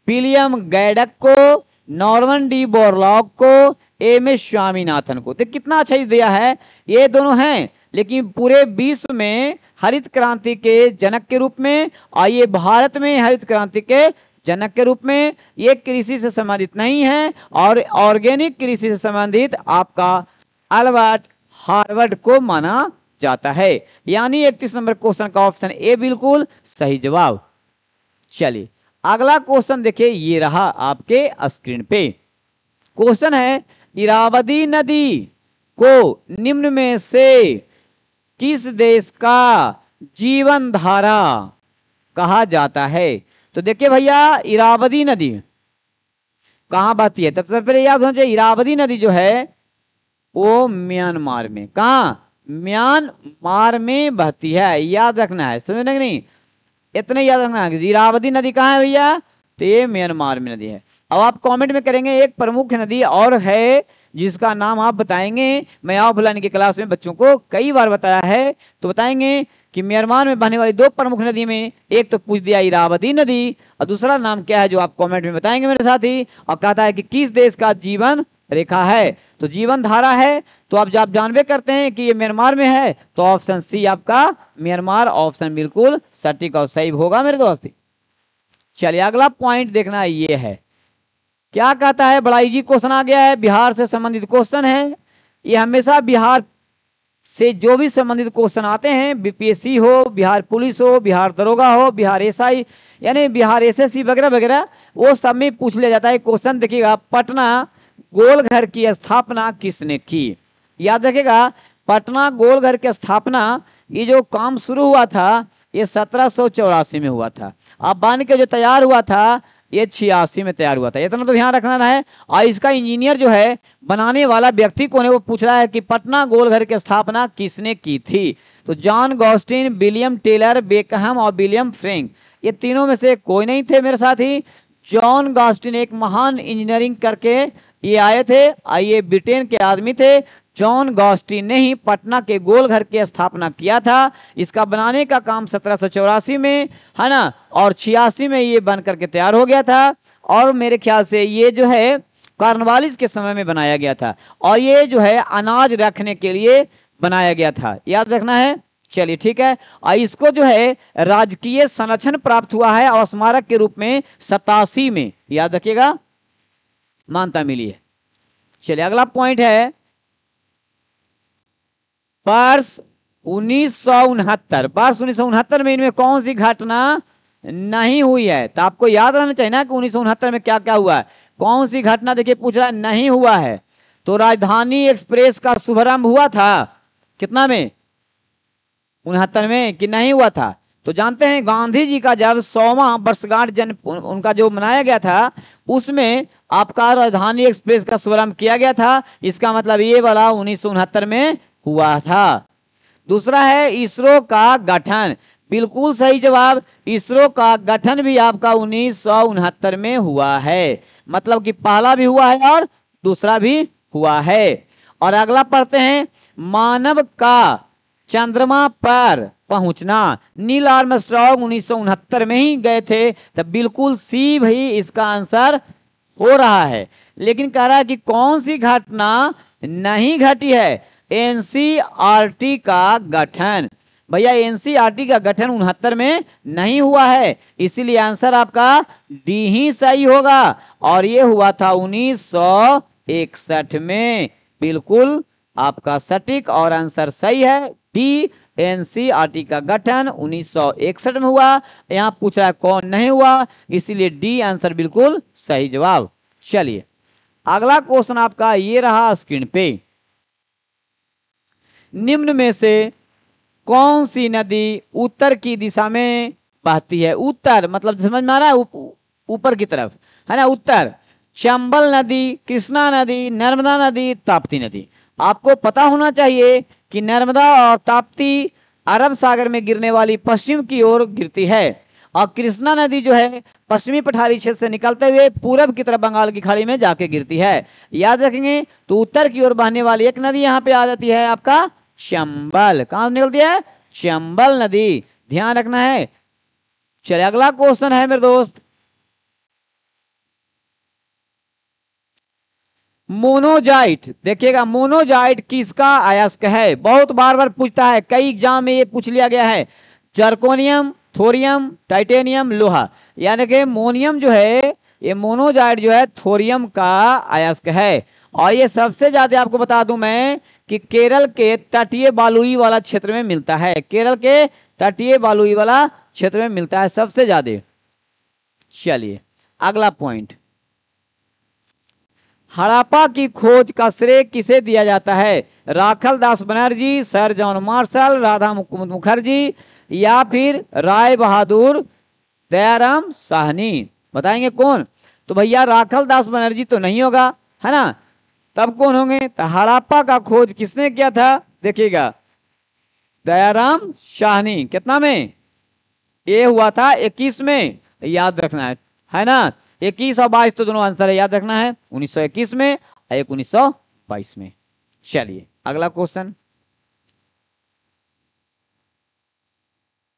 विलियम गैडक को, नॉर्मन डी बोरलॉग को, एम एस स्वामीनाथन को। तो कितना अच्छा दिया है, ये दोनों हैं, लेकिन पूरे विश्व में हरित क्रांति के जनक के रूप में, और ये भारत में हरित क्रांति के जनक के रूप में। ये कृषि से संबंधित नहीं है, और ऑर्गेनिक कृषि से संबंधित आपका अल्बर्ट हार्वर्ड को माना जाता है। यानी 31 नंबर क्वेश्चन का ऑप्शन ए बिल्कुल सही जवाब। चलिए अगला क्वेश्चन देखिए, ये रहा आपके स्क्रीन पे। क्वेश्चन है, इरावदी नदी को निम्न में से किस देश का जीवन धारा कहा जाता है? तो देखिए भैया, इरावदी नदी कहाँ बहती है? तब सबसे पहले याद होना चाहिए, इरावदी नदी जो है वो म्यांमार में, कहाँ? म्यांमार में बहती है, याद रखना है, समझ नहीं, इतने याद रखना है कि इरावदी नदी कहाँ है भैया? तो ये म्यांमार में नदी है। अब आप कमेंट में करेंगे एक प्रमुख नदी और है जिसका नाम आप बताएंगे। मैं ऑफलाइन की क्लास में बच्चों को कई बार बताया है, तो बताएंगे कि म्यांमार में बहने वाली दो प्रमुख नदी में एक तो पूछ दिया इरावदी नदी, और दूसरा नाम क्या है जो आप कमेंट में बताएंगे मेरे साथी। और कहता है कि किस देश का जीवन रेखा है? तो जीवन धारा है, तो आप जब जानबे करते हैं कि ये म्यांमार में है, तो ऑप्शन सी आपका म्यांमार ऑप्शन बिल्कुल सटीक और सही होगा मेरे दोस्त। चलिए अगला पॉइंट देखना ये है, क्या कहता है? बड़ा इजी क्वेश्चन आ गया है, बिहार से संबंधित क्वेश्चन है। ये हमेशा बिहार से जो भी संबंधित क्वेश्चन आते हैं, बीपीएससी हो, बिहार पुलिस हो, बिहार दरोगा हो, बिहार एसआई यानी बिहार एसएससी वगैरह वगैरह, वो सब में पूछ लिया जाता है क्वेश्चन। देखिएगा, पटना गोलघर की स्थापना किसने की? याद रखिएगा, पटना गोलघर की स्थापना, ये जो काम शुरू हुआ था ये 1784 में हुआ था। अब बन के जो तैयार हुआ था ये 86 में तैयार हुआ था, इतना तो ध्यान रखना है। और इसका इंजीनियर जो है, बनाने वाला व्यक्ति कौन है, वो पूछ रहा है कि पटना गोलघर की स्थापना किसने की थी? तो जॉन गॉस्टिन, विलियम टेलर, बेकहम और विलियम फ्रैंक, ये तीनों में से कोई नहीं थे मेरे साथी। जॉन गॉस्टिन एक महान इंजीनियरिंग करके ये आए थे, ये ब्रिटेन के आदमी थे। जॉन गॉस्टिन ने ही पटना के गोलघर की स्थापना किया था। इसका बनाने का काम 1784 में है ना, और 86 में ये बन करके तैयार हो गया था। और मेरे ख्याल से ये जो है कॉर्नवालिस के समय में बनाया गया था, और ये जो है अनाज रखने के लिए बनाया गया था, याद रखना है। चलिए ठीक है, और इसको जो है राजकीय संरक्षण प्राप्त हुआ है और स्मारक के रूप में 87 में, याद रखिएगा, मान्यता मिली है। चलिए अगला पॉइंट है, वर्ष 1969 में इनमें कौन सी घटना नहीं हुई है? तो आपको याद रहना चाहिए ना कि 1969 में क्या क्या हुआ है, कौन सी घटना देखिए पूछ रहा है, नहीं हुआ है। तो राजधानी एक्सप्रेस का शुभारंभ हुआ था कितना में? 69 में, कि नहीं हुआ था? तो जानते हैं गांधी जी का जब 100वां वर्षगांठ जन्म उनका जो मनाया गया था, उसमें आपका राजधानी एक्सप्रेस का शुभारंभ किया गया था। इसका मतलब ये वाला 1969 में हुआ था। दूसरा है इसरो का गठन, बिल्कुल सही जवाब। इसरो का गठन भी आपका 1969 में हुआ है, मतलब कि पहला भी हुआ है और दूसरा भी हुआ है। और अगला पढ़ते हैं, मानव का चंद्रमा पर पहुंचना, नील आर्मस्ट्रांग 1969 में ही गए थे। तब बिल्कुल सी भाई इसका आंसर हो रहा है, लेकिन कह रहा है कि कौन सी घटना नहीं घटी है? एनसीईआरटी का गठन। भैया एनसीईआरटी का गठन 69 में नहीं हुआ है, इसीलिए आंसर आपका डी ही सही होगा। और ये हुआ था 1961 में, बिल्कुल आपका सटीक और आंसर सही है डी। एनसीईआरटी का गठन 1961 में हुआ। यहां पूछ रहा है कौन नहीं हुआ, इसीलिए डी आंसर बिल्कुल सही जवाब। चलिए अगला क्वेश्चन आपका ये रहा स्क्रीन पे, निम्न में से कौन सी नदी उत्तर की दिशा में बहती है? उत्तर मतलब समझ में आ रहा है, ऊपर की तरफ है ना, उत्तर। चंबल नदी, कृष्णा नदी, नर्मदा नदी, ताप्ती नदी। आपको पता होना चाहिए कि नर्मदा और ताप्ती अरब सागर में गिरने वाली पश्चिम की ओर गिरती है, और कृष्णा नदी जो है पश्चिमी पठारी क्षेत्र से निकलते हुए पूरब की तरफ बंगाल की खाड़ी में जाके गिरती है, याद रखेंगे। तो उत्तर की ओर बहने वाली एक नदी यहाँ पे आ जाती है आपका चंबल। कहां निकलती है? चंबल नदी, ध्यान रखना है। चलिए अगला क्वेश्चन है मेरे दोस्त, मोनोजाइट, देखिएगा मोनोजाइट किसका अयस्क है, बहुत बार बार पूछता है, कई एग्जाम में ये पूछ लिया गया है। जर्कोनियम, थोरियम, टाइटेनियम, लोहा, यानी कि मोनियम जो है, ये मोनोजाइट जो है थोरियम का अयस्क है। और ये सबसे ज्यादा आपको बता दूं मैं कि केरल के तटीय बालुई वाला क्षेत्र में मिलता है, केरल के तटीय बालुई वाला क्षेत्र में मिलता है सबसे ज्यादा। चलिए अगला पॉइंट, हड़प्पा की खोज का श्रेय किसे दिया जाता है, Rakhal Das Banerjee, sir John Marshall, Radha Mukherjee, या फिर राय बहादुर दयाराम साहनी, बताएंगे कौन। तो भैया राखल दास बनर्जी तो नहीं होगा, है ना, तब कौन होंगे, तो हड़प्पा का खोज किसने किया था, देखिएगा दयाराम साहनी। कितना में, ये हुआ था 21 में, याद रखना है ना, 21 और 22 तो दोनों आंसर है, याद रखना है, 1921 में और 1922 में। चलिए अगला क्वेश्चन,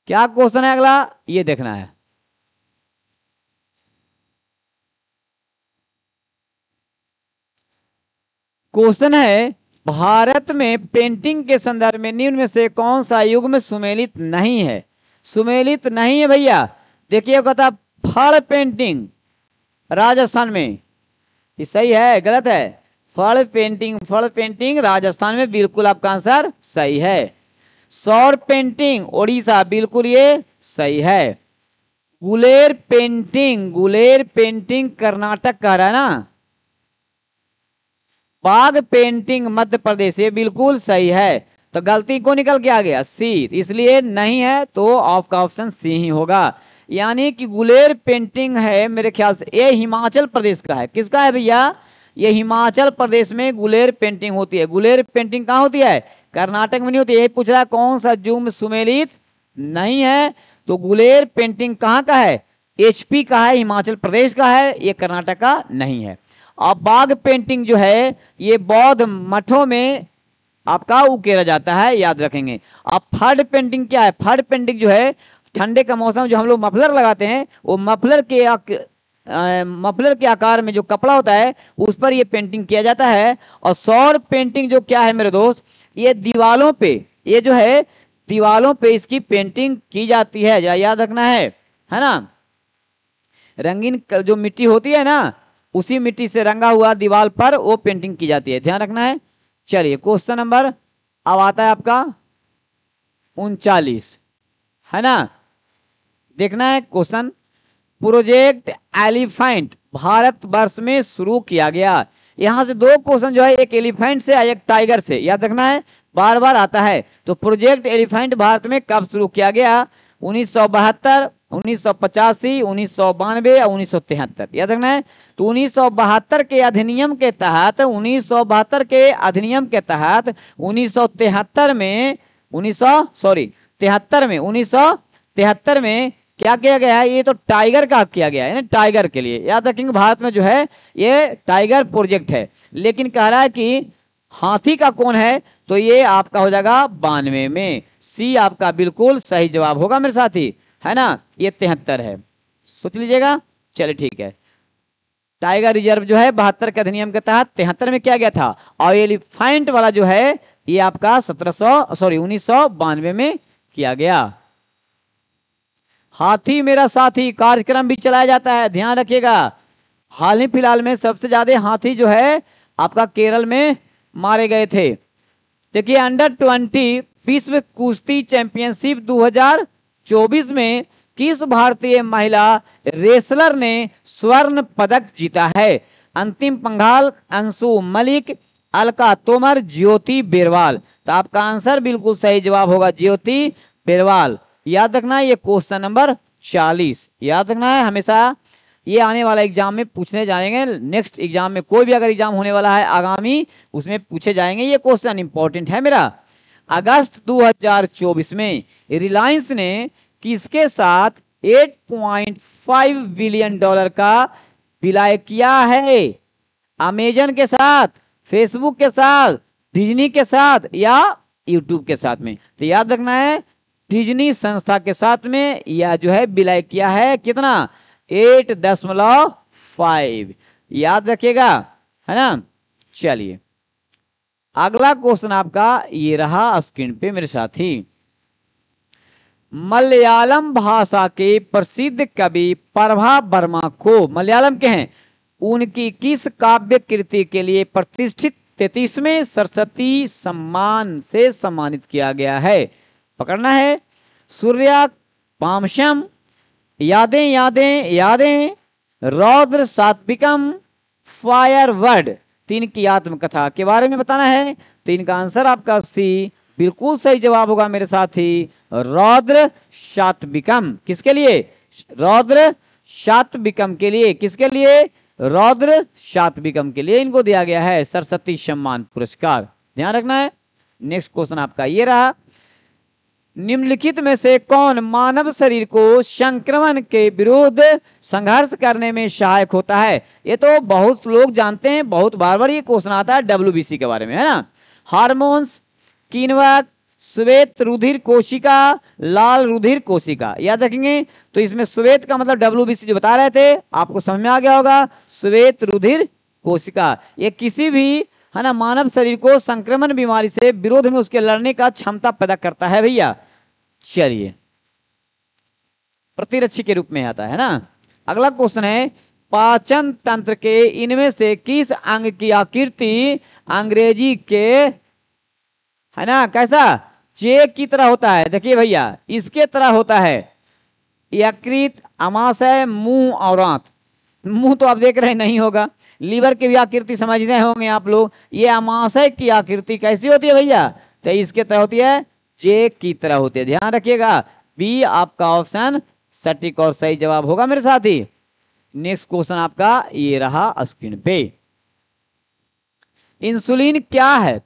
क्या क्वेश्चन है अगला, ये देखना है। क्वेश्चन है, भारत में पेंटिंग के संदर्भ में निम्न में से कौन सा युग्म सुमेलित नहीं है, सुमेलित नहीं है भैया। देखिए कहता फड़ पेंटिंग राजस्थान में, ये सही है गलत है, फड़ पेंटिंग राजस्थान में, बिल्कुल आपका आंसर सही है। सौर पेंटिंग ओडिशा, बिल्कुल ये सही है। गुलेर पेंटिंग कर्नाटक का रहा है ना। बाघ पेंटिंग मध्य प्रदेश, ये बिल्कुल सही है। तो गलती को निकल के आ गया सी, इसलिए नहीं है, तो आपका ऑप्शन सी ही होगा। यानी कि गुलेर पेंटिंग है मेरे ख्याल से, ये हिमाचल प्रदेश का है। किसका है भैया, ये हिमाचल प्रदेश में गुलेर पेंटिंग होती है। गुलेर पेंटिंग कहाँ होती है, कर्नाटक में नहीं होती। यही पूछ रहा है कौन सा युग्म सुमेलित नहीं है, तो गुलेर पेंटिंग कहाँ का है, एचपी का है, हिमाचल प्रदेश का है, ये कर्नाटक का नहीं है। और बाघ पेंटिंग जो है ये बौद्ध मठों में आपका उकेरा जाता है, याद रखेंगे। अब फर्ड पेंटिंग क्या है, फर्ड पेंटिंग जो है ठंडे का मौसम जो हम लोग मफलर लगाते हैं, वो मफलर के आकार में जो कपड़ा होता है उस पर ये पेंटिंग किया जाता है। और सौर पेंटिंग जो क्या है मेरे दोस्त, ये दीवालों पे, ये जो है दीवालों पे इसकी पेंटिंग की जाती है, याद रखना है ना। रंगीन जो मिट्टी होती है ना, उसी मिट्टी से रंगा हुआ दीवार पर वो पेंटिंग की जाती है, ध्यान रखना है। चलिए क्वेश्चन नंबर अब आता है आपका 39, है ना, देखना है क्वेश्चन। प्रोजेक्ट एलिफेंट भारत वर्ष में शुरू किया गया। यहां से दो क्वेश्चन जो है, एक एलिफेंट से एक टाइगर से, याद रखना है, बार बार आता है। तो प्रोजेक्ट एलिफेंट भारत में कब शुरू किया गया, 1972, 1985, 1992 और 1973, याद रखना है। तो 1972 के अधिनियम के तहत 1973 में 1973 में क्या किया गया है, ये तो टाइगर का किया गया है ना, टाइगर के लिए, याद रखेंगे। भारत में जो है ये टाइगर प्रोजेक्ट है, लेकिन कह रहा है कि हाथी का कौन है, तो ये आपका हो जाएगा 92 में। सी आपका बिल्कुल सही जवाब होगा मेरे साथी, है ना, ये 73 है, सोच लीजिएगा। चलिए ठीक है, टाइगर रिजर्व जो है 72 के अधिनियम के तहत 73 में किया गया था। और एलिफेंट वाला जो है ये आपका 1992 में किया गया। हाथी मेरा साथी कार्यक्रम भी चलाया जाता है, ध्यान रखिएगा। हाल ही फिलहाल में सबसे ज्यादा हाथी जो है आपका केरल में मारे गए थे। देखिए अंडर 20 विश्व कुश्ती चैंपियनशिप 2024 में किस भारतीय महिला रेसलर ने स्वर्ण पदक जीता है, अंतिम पंघाल, अंशु मलिक, अलका तोमर, ज्योति बेरवाल। तो आपका आंसर बिल्कुल सही जवाब होगा ज्योति बेरवाल, याद रखना है। ये क्वेश्चन नंबर 40 याद रखना है हमेशा, ये आने वाला एग्जाम में पूछने जाएंगे। नेक्स्ट एग्जाम में कोई भी अगर एग्जाम होने वाला है आगामी, उसमें पूछे जाएंगे, ये क्वेश्चन इंपॉर्टेंट है मेरा। अगस्त 2024 में रिलायंस ने किसके साथ 8.5 बिलियन डॉलर का विलय किया है, अमेजन के साथ, फेसबुक के साथ, डिज्नी के साथ या यूट्यूब के साथ में। तो याद रखना है डिज्नी संस्था के साथ में यह जो है विलय किया है, कितना 8.5, याद रखिएगा, है ना। चलिए अगला क्वेश्चन आपका ये रहा स्क्रीन पे मेरे साथी। मलयालम भाषा के प्रसिद्ध कवि प्रभा वर्मा को, मलयालम के हैं, उनकी किस काव्य कृति के लिए प्रतिष्ठित 33वें सरस्वती सम्मान से सम्मानित किया गया है? पकड़ना है। सूर्या पामशम, यादें यादें यादें, रौद्र सात्विकम, फायर वर्ड। 3 की आत्मकथा के बारे में बताना है। तो इनका आंसर आपका सी बिल्कुल सही जवाब होगा मेरे साथी, रौद्र सात्विकम। किसके लिए? रौद्र सात्विकम के लिए। किसके लिए? रौद्र सात्विकम के लिए इनको दिया गया है सरस्वती सम्मान पुरस्कार, ध्यान रखना है। नेक्स्ट क्वेश्चन आपका ये रहा। निम्नलिखित में से कौन मानव शरीर को संक्रमण के विरुद्ध संघर्ष करने में सहायक होता है? ये तो बहुत लोग जानते हैं, बहुत बार बार ये क्वेश्चन आता है WBC के बारे में, है ना। हार्मोन्स, किण्वक, श्वेत रुधिर कोशिका, लाल रुधिर कोशिका, याद रखेंगे। तो इसमें श्वेत का मतलब WBC जो बता रहे थे आपको समझ में आ गया होगा, श्वेत रुधिर कोशिका। ये किसी भी, है ना, मानव शरीर को संक्रमण बीमारी से विरोध में उसके लड़ने का क्षमता पैदा करता है भैया। चलिए प्रतिरक्षी के रूप में आता है ना। अगला क्वेश्चन है, पाचन तंत्र के इनमें से किस अंग की आकृति अंग्रेजी के, है ना, कैसा, चेक की तरह होता है? देखिए भैया इसके तरह होता है, यकृत, अमाशय, मुंह और आंत। मुंह तो आप देख रहे नहीं होगा। लीवर की भी आकृति समझ रहे होंगे आप लोग। ये अमाशय की आकृति कैसी होती है भैया? तो इसके तरह होती है, चेक की तरह होती है, ध्यान रखिएगा। बी आपका ऑप्शन सटीक और सही जवाब होगा मेरे साथी। नेक्स्ट क्वेश्चन आपका ये रहा स्क्रीन पे। इंसुलिन क्या है?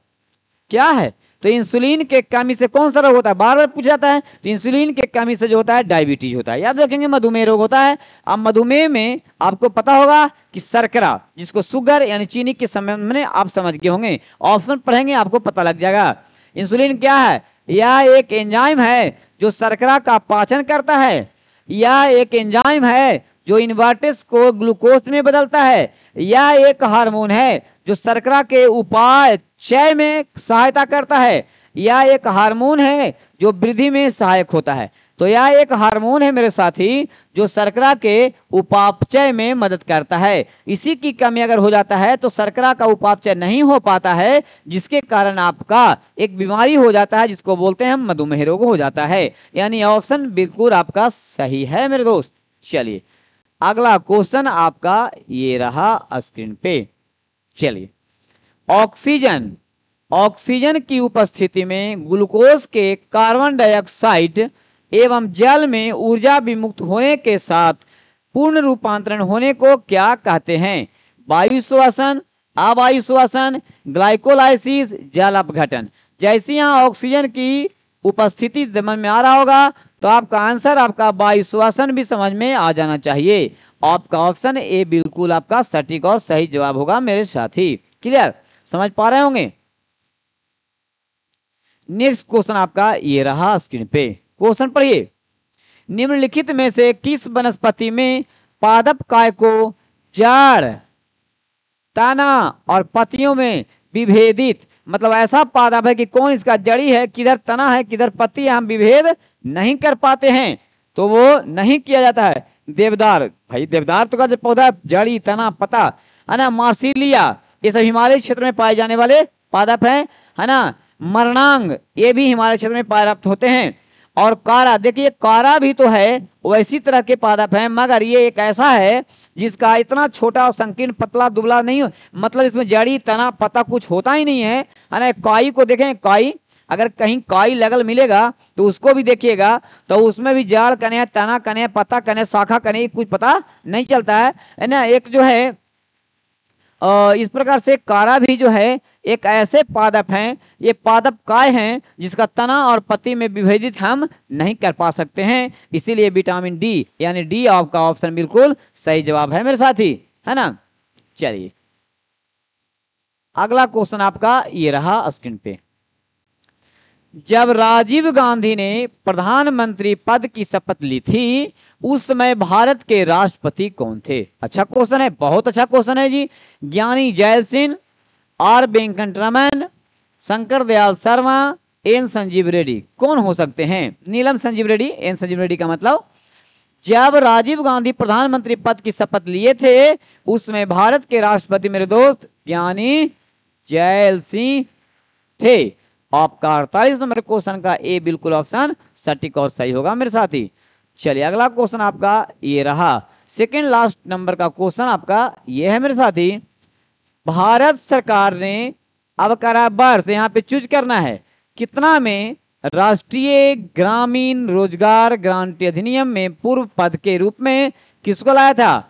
क्या है? तो इंसुलिन के कमी से कौन सा रोग होता है? बार बार पूछा जाता है। तो इंसुलिन के कमी से जो होता है डायबिटीज होता है, याद रखेंगे। मधुमेह रोग होता है। अब मधुमेह में आपको पता होगा कि शर्करा, जिसको शुगर यानी चीनी के संबंध में आप समझ गए होंगे, ऑप्शन पढ़ेंगे आपको पता लग जाएगा। इंसुलिन क्या है? यह एक एंजाइम है जो शर्करा का पाचन करता है। यह एक एंजाइम है जो इन्वर्टेस को ग्लूकोज में बदलता है। यह एक हार्मोन है जो शर्करा के उपापचय में सहायता करता है। यह एक हार्मोन है जो वृद्धि में सहायक होता है। तो यह एक हार्मोन है मेरे साथी जो शर्करा के उपापचय में मदद करता है। इसी की कमी अगर हो जाता है तो शर्करा का उपापचय नहीं हो पाता है, जिसके कारण आपका एक बीमारी हो जाता है जिसको बोलते हैं मधुमेह रोग हो जाता है। यानी ऑप्शन बिल्कुल आपका सही है मेरे दोस्त। चलिए अगला क्वेश्चन आपका ये रहा स्क्रीन पे। चलिए ऑक्सीजन, ऑक्सीजन की उपस्थिति में ग्लूकोज के कार्बन डाइऑक्साइड एवं जल में ऊर्जा विमुक्त होने के साथ पूर्ण रूपांतरण होने को क्या कहते हैं? वायु श्वसन, अवायु श्वसन, ग्लाइकोलाइसिस, जल अपघटन। जैसे यहाँ ऑक्सीजन की उपस्थिति समझ में आ रहा होगा तो आपका आंसर आपका वायु श्वसन भी समझ में आ जाना चाहिए। आपका ऑप्शन ए बिल्कुल आपका सटीक और सही जवाब होगा मेरे साथी। क्लियर, समझ पा रहे होंगे। नेक्स्ट क्वेश्चन आपका ये रहा स्क्रीन पे। क्वेश्चन पढ़िए। निम्नलिखित में से किस वनस्पति में पादप काय को जड़, तना और पत्तियों में विभेदित, मतलब ऐसा पादप है कि कौन इसका जड़ी है, किधर तना है, किधर पत्ती है, हम विभेद नहीं कर पाते हैं, तो वो नहीं किया जाता है। देवदार, भाई देवदार तो का जो पौधा जड़ी, तना, पत्ता, है ना। मार्सिलिया, ये सब हिमालय क्षेत्र में पाए जाने वाले पादप हैं, है ना। मरणांग, ये भी हिमालय क्षेत्र में प्राप्त होते हैं। और कारा, देखिए कारा भी तो है, वैसी तरह के पादप हैं, मगर ये एक ऐसा है जिसका इतना छोटा और संकीर्ण, पतला दुबला नहीं हो, मतलब इसमें जड़ी, तना, पत्ता कुछ होता ही नहीं है ना। काई को देखें, काई, अगर कहीं काई लगल मिलेगा तो उसको भी देखिएगा तो उसमें भी जड़ कने, तना कने, पत्ता कने, शाखा कने, कुछ पता नहीं चलता है ना। एक जो है इस प्रकार से कारा भी जो है एक ऐसे पादप हैं, ये पादप काय हैं जिसका तना और पत्ती में विभेदित हम नहीं कर पा सकते हैं। इसीलिए विटामिन डी यानी डी आपका ऑप्शन बिल्कुल सही जवाब है मेरे साथी, है ना। चलिए अगला क्वेश्चन आपका ये रहा स्क्रीन पे। जब राजीव गांधी ने प्रधानमंत्री पद की शपथ ली थी उस समय भारत के राष्ट्रपति कौन थे? अच्छा क्वेश्चन है, बहुत अच्छा क्वेश्चन है जी। Giani Zail Singh, R Venkataraman, Shankar Dayal Sharma, N Sanjiva Reddy. कौन हो सकते हैं? नीलम संजीव रेड्डी, एन संजीव रेड्डी का मतलब जब राजीव गांधी प्रधानमंत्री पद की शपथ लिए थे उसमें भारत के राष्ट्रपति मेरे दोस्त ज्ञानी जैल सिंह थे। आपका 48 नंबर क्वेश्चन का ए बिल्कुल ऑप्शन सटीक और सही होगा मेरे साथी। चलिए अगला क्वेश्चन आपका ये रहा, सेकेंड लास्ट नंबर का क्वेश्चन आपका ये है मेरे साथी। भारत सरकार ने अब करा वर्ष, यहाँ पे चूज करना है कितना में राष्ट्रीय ग्रामीण रोजगार गारंटी अधिनियम में पूर्व पद के रूप में किसको लाया था?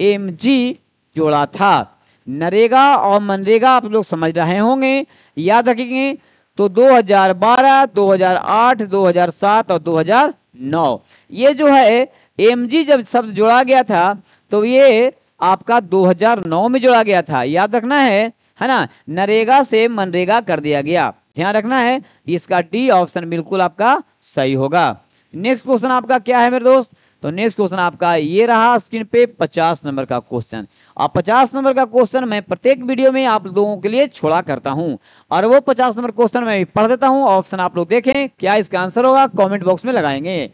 एमजी जोड़ा था। नरेगा और मनरेगा आप लोग समझ रहे होंगे, याद रखेंगे तो 2012, 2008, 2007 और 2009 ये जो है एमजी जब शब्द जोड़ा गया था तो ये आपका 2009 में जोड़ा गया था, याद रखना है ना। नरेगा से मनरेगा कर दिया गया, ध्यान रखना है। इसका डी ऑप्शन बिल्कुल आपका सही होगा। नेक्स्ट क्वेश्चन आपका क्या है मेरे दोस्त? तो नेक्स्ट क्वेश्चन आपका ये रहा स्क्रीन पे 50 नंबर का क्वेश्चन। और 50 नंबर का क्वेश्चन मैं प्रत्येक वीडियो में आप लोगों के लिए छोड़ा करता हूं और वो 50 नंबर क्वेश्चन मैं पढ़ देता हूं। ऑप्शन आप लोग देखें, क्या इसका आंसर होगा कमेंट बॉक्स में लगाएंगे।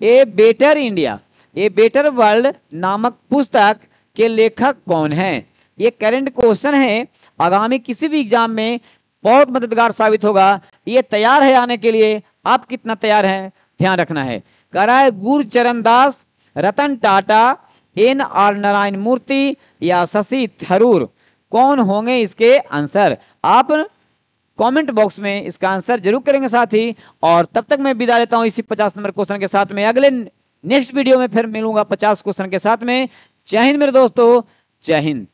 A better India, a better world नामक पुस्तक के लेखक कौन है? ये करंट क्वेश्चन है, आगामी किसी भी एग्जाम में बहुत मददगार साबित होगा। ये तैयार है आने के लिए, आप कितना तैयार हैं ध्यान रखना है। करा है गुरचरण दास, रतन टाटा, एन आर नारायण मूर्ति या शशि थरूर। कौन होंगे इसके आंसर? आप कमेंट बॉक्स में इसका आंसर जरूर करेंगे साथी। और तब तक मैं विदा लेता हूं इसी 50 नंबर क्वेश्चन के साथ में। अगले नेक्स्ट वीडियो में फिर मिलूंगा 50 क्वेश्चन के साथ में। जय हिंद मेरे दोस्तों, जय हिंद।